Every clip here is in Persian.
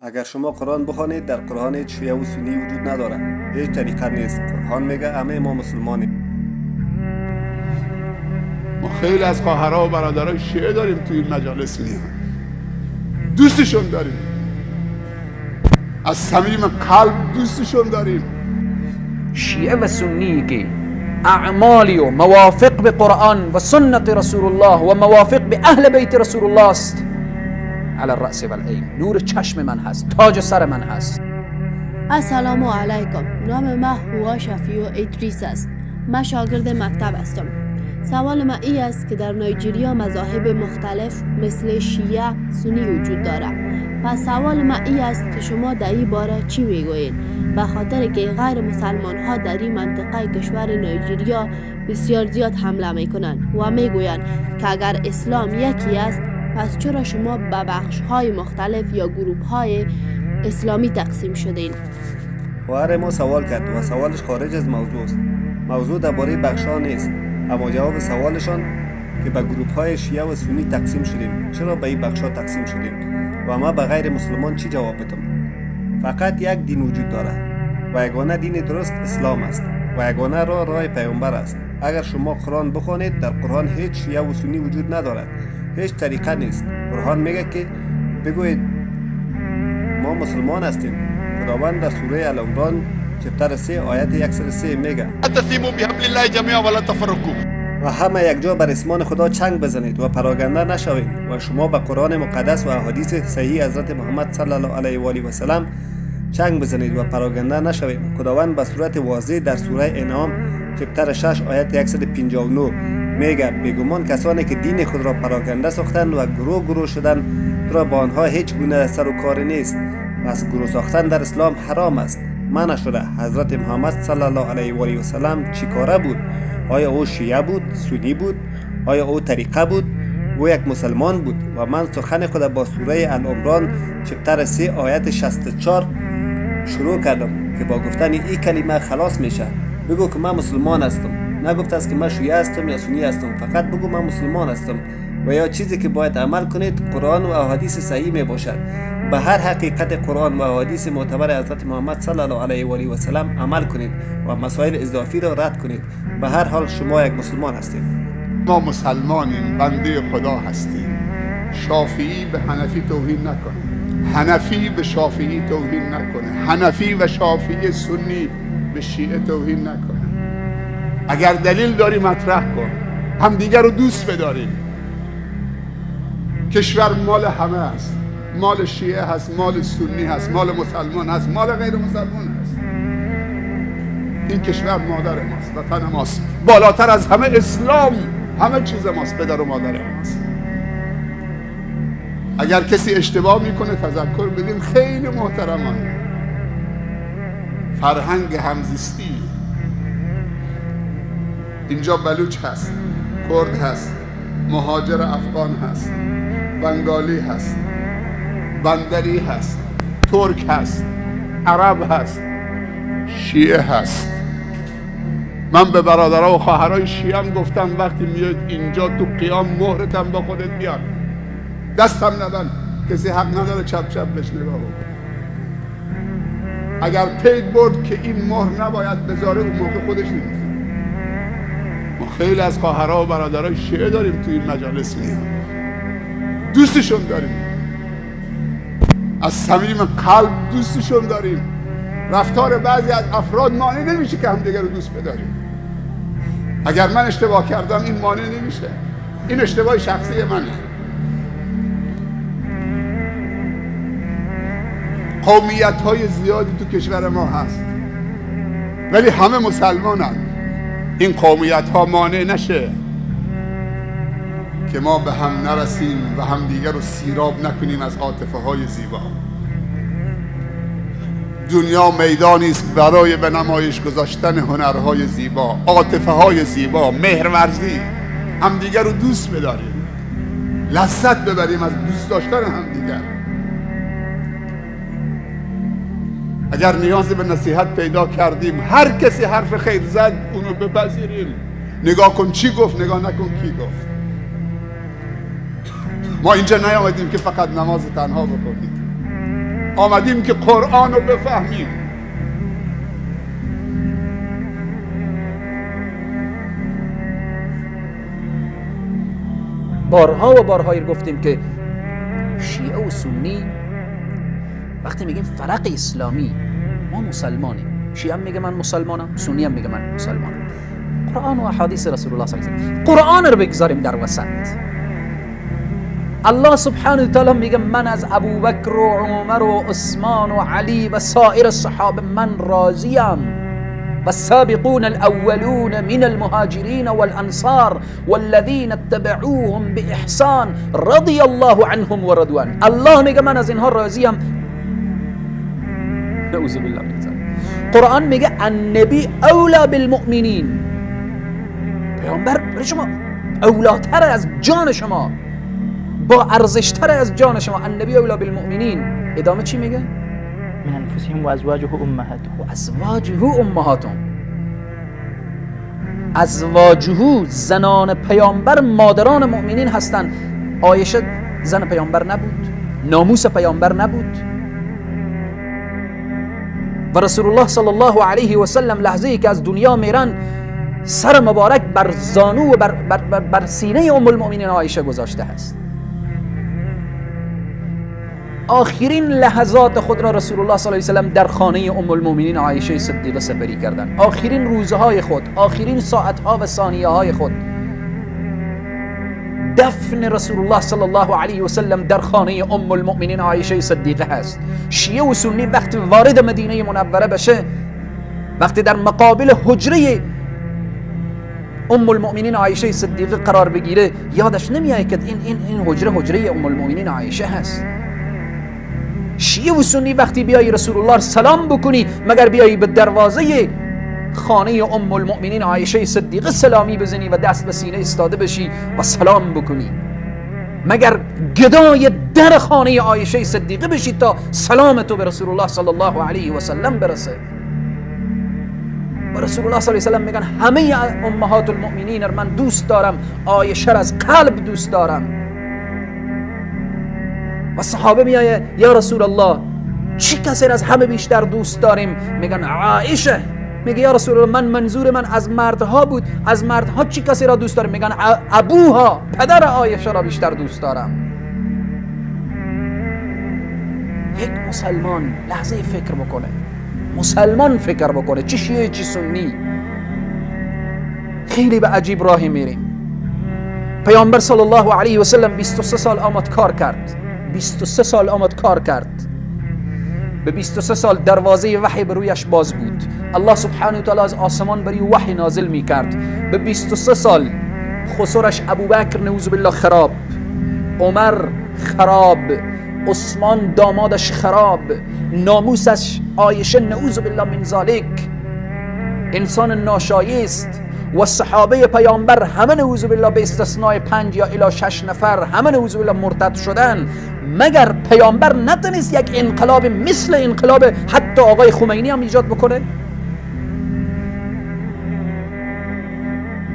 اگر شما قرآن بخوانید در قرآن هیچ شیعه و سنی وجود نداره، هیچ طریقه نیست. قرآن میگه همه ما مسلمانیم. ما خیلی از خواهرها و برادرای شیعه داریم توی این مجالس میان، دوستشون داریم، از صمیم قلب دوستشون داریم. شیعه و سنی که اعمالی و موافق به قرآن و سنت رسول الله و موافق به اهل بیت رسول الله است، علی الرأس و العین، نور چشم من هست، تاج سر من هست. السلام علیکم. نام من هوا شفیع ادریس است. من شاگرد مکتب هستم. سوال من این است که در نایجریا مذاهب مختلف مثل شیعه سنی وجود داره. پس سوال من این است که شما در این باره چی میگویید؟ به خاطر که غیر مسلمان ها در این منطقه کشور نایجریا بسیار زیاد حمله میکنند و میگویند که اگر اسلام یکی است، پس چرا شما به بخش های مختلف یا گروه های اسلامی تقسیم شدین؟ خواهر ما سوال کرد و سوالش خارج از موضوع است. موضوع درباره بخش ها نیست، اما جواب سوالشان که به گروه های شیعه و سنی تقسیم شدیم، چرا به این بخش ها تقسیم شدیم و ما به غیر مسلمان چی جواب بدم؟ فقط یک دین وجود داره و یگانه دین درست اسلام است و یگانه راه پیامبر است. اگر شما قرآن بخوانید، در قرآن هیچ شیعه و سنی وجود ندارد، هیچ طریقه نیست. قرآن میگه که بگویید ما مسلمان هستیم. خداوند در سوره العمران چپتر 3 آیت 103 میگه اتسیموا بحبل الله جمیعا ولا تفرقوا، و همه یک جا بر اسمان خدا چنگ بزنید و پراگنده نشوید. و شما به قرآن مقدس و احادیث صحیح حضرت محمد صلی الله علیه و آله و سلم چنگ بزنید و پراگنده نشوید. خداوند به صورت واضح در سوره انعام چپتر 6 آیت 159 میگه بیگمان کسانی که دین خود را پراگنده ساختند و گروه شدند، تو را با آنها هیچ گونه سر و کار نیست. پس گروه ساختن در اسلام حرام است، منع شده. حضرت محمد صلی الله علیه و آله و سلم چی کاره بود؟ آیا او شیعه بود، سنی بود؟ آیا او طریقه بود؟ او یک مسلمان بود. و من سخن خود با سوره العمران چپتر 3 آیت 64 شروع کردم که با گفتن این کلمه خلاص میشه. بگو که من مسلمان هستم، نگفت است که من شیعه هستم یا سنی هستم، فقط بگو من مسلمان هستم. و یا چیزی که باید عمل کنید قرآن و احادیث صحیح می باشد. به هر حقیقت قرآن و احادیث معتبر حضرت محمد صلی الله علیه و آله و سلم عمل کنید و مسائل اضافی را رد کنید. به هر حال شما یک مسلمان هستید. ما مسلمانیم، بنده خدا هستیم. شافعی به حنفی توهین نکنه، حنفی به شافعی توهین نکنه، حنفی و شافعی سنی به شیعه توهین نکنه. اگر دلیل داری مطرح کن، همدیگر رو دوست بداریم. کشور مال همه است، مال شیعه هست، مال سنی هست، مال مسلمان هست، مال غیر مسلمان هست. این کشور مادر ماست، وطن ماست، بالاتر از همه اسلام همه چیز ماست، پدر و مادر ماست. اگر کسی اشتباه میکنه تذکر بدیم. خیلی محترمانه، فرهنگ همزیستی اینجا بلوچ هست، کرد هست، مهاجر افغان هست، بنگالی هست، بندری هست، ترک هست، عرب هست، شیعه هست. من به برادرها و خواهرای شیعه هم گفتم وقتی میاد اینجا تو قیام مهرتم با خودت بیار، دستم نبند، کسی حق نداره چپ چپ بهش نگاه بکن. اگر پید برد که این مهر نباید بذاره، اون موقع خودش نمیذاره. ما خیلی از خواهرها و برادرای شیعه داریم توی این مجالس میان، دوستشون داریم، از صمیم قلب دوستشون داریم. رفتار بعضی از افراد مانع نمیشه که همدیگر رو دوست بداریم. اگر من اشتباه کردم این مانع نمیشه، این اشتباه شخصی منه. قومیت های زیادی تو کشور ما هست ولی همه مسلمانن. این قومیت ها مانع نشه که ما به هم نرسیم و همدیگر رو سیراب نکنیم از عاطفه های زیبا. دنیا میدانی است برای به نمایش گذاشتن هنرهای زیبا، عاطفه های زیبا، مهرورزی. همدیگر رو دوست بداریم، لذت ببریم از دوست داشتن همدیگر. اگر نیازی به نصیحت پیدا کردیم، هر کسی حرف خیر زد اونو بپذیریم. نگاه کن چی گفت، نگاه نکن کی گفت. ما اینجا نیامدیم که فقط نماز تنها بخونیم. آمدیم که قرآن رو بفهمیم. بارها و بارها گفتیم که شیعه و سنی وقتی میگیم فرق اسلامی، ما مسلمانیم. شیعه هم میگه من مسلمانم، سنی هم میگه من مسلمانم. قرآن و احادیث رسول الله صلی الله علیه و سلم، قرآن رو بگذاریم در وسط. الله سبحانه و تعالی میگه من از ابوبکر و عمر و عثمان و علی و سایر الصحابه من راضیم. والسابقون الأولون من المهاجرين والأنصار والذين اتبعوهم بإحسان رضي الله عنهم ورضوان. الله میگه من از اینها راضیم. نعوذ بالله من ذلك. قرآن میگه النبی اولا بالمؤمنین، پیامبر برای شما اولاتر از جان شما، با ارزشتر از جان شما. النبی اولا بالمؤمنین. ادامه چی میگه؟ من انفسهم و ازواجه امهاتهم. و ازواجه امهاتهم. ازواجه زنان پیامبر مادران مؤمنین هستند. عایشه زن پیامبر نبود، ناموس پیامبر نبود. و رسول الله صلی الله علیه و سلم لحظه ای که از دنیا میرن سر مبارک بر زانو و بر سینه ام المؤمنین عایشه گذاشته است. آخرین لحظات خود را رسول الله صلی الله علیه و سلم در خانه ام المؤمنین عایشه صدیقه سپری کردند. آخرین روزهای خود، آخرین ساعتها و ثانیه‌های خود دفن رسول الله صلی الله علیه و سلم در خانه ام المؤمنین عایشه صدیقه هست. شیعه و سنی وقتی وارد مدینه منوره بشه، وقتی در مقابل حجره ام المؤمنین عایشه صدیقه قرار بگیره، یادش نمیاد که این حجره ام المؤمنین عایشه هست. شیعه و سنی وقتی بیایی رسول الله سلام بکنی، مگر بیایی به دروازه خانه ام المؤمنین عایشه صدیقه سلامی بزنی و دست به سینه استاده بشی و سلام بکنی، مگر گدای در خانه عایشه صدیقه بشی تا سلام تو به رسول الله صلی الله علیه و سلم برسه. و رسول الله صلی الله علیه و سلم میگن همه امهات المؤمنین من دوست دارم، عایشه از قلب دوست دارم. و صحابه میایه یا رسول الله چی کسی از همه بیشتر دوست داریم؟ میگن عایشه. میگه یا رسول الله منظور من از مردها بود، از مردها چی کسی را دوست داریم؟ میگن ابوها، پدر عایشه را بیشتر دوست دارم. یک مسلمان لحظه فکر بکنه، مسلمان فکر بکنه، چی شیعه چی سنی. خیلی به عجیب راهی میریم. پیامبر صلی الله علیه و سلم 23 سال آمد کار کرد، 23 سال آمد کار کرد. به 23 سال دروازه وحی بر رویش باز بود. الله سبحانه و تعالی از آسمان بری وحی نازل می کرد. به 23 سال خسرش ابوبکر نعوذ بالله خراب، عمر خراب، عثمان دامادش خراب، ناموسش عایشه نعوذ بالله من ذالک انسان ناشایست، و صحابه پیامبر همه نعوذ بالله به استثناء 5 یا الی 6 نفر همه نعوذ بالله مرتد شدن. مگر پیامبر نتونست یک انقلاب مثل انقلاب حتی آقای خمینی هم ایجاد بکنه؟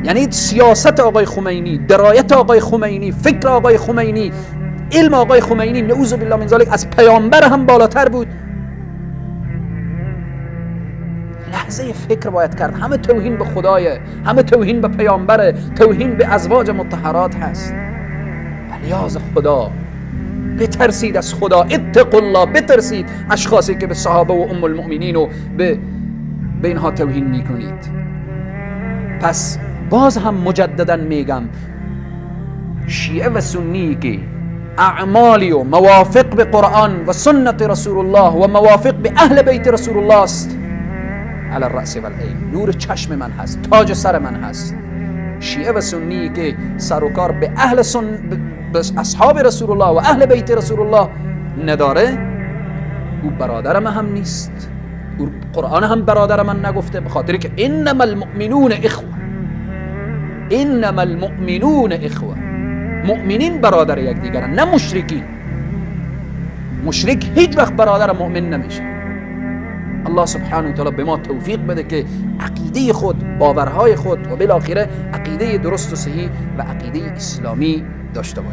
یعنی سیاست آقای خمینی، درایت آقای خمینی، فکر آقای خمینی، علم آقای خمینی نعوذ بالله من ذالک از پیامبر هم بالاتر بود. لحظه فکر باید کرد. همه توهین به خدایه، همه توهین به پیامبره، توهین به ازواج مطهرات هست. الیاذ خدا، بترسید از خدا، اتقوا الله، بترسید اشخاصی که به صحابه و ام المؤمنین و به اینها توهین میکنید. پس باز هم مجددا میگم شیعه و سنی که اعمالی و موافق به قرآن و سنت رسول الله و موافق به اهل بیت رسول الله است، علی الرأس والعین، نور چشم من هست، تاج سر من هست. شیعه و سنی که سر و کار به به اصحاب رسول الله و اهل بیت رسول الله نداره، او برادر من هم نیست. او قرآن هم برادر من نگفته، به خاطری که انما المؤمنون اخوه، انما المؤمنون اخوه، مؤمنین برادر یکدیگرن، نه مشرکین. مشرک هیچ وقت برادر مؤمن نمیشه. الله سبحانه و تعالی به ما توفیق بده که عقیده خود، باورهای خود و بالاخره عقیده درست و صحیح و عقیده اسلامی داشته باشیم.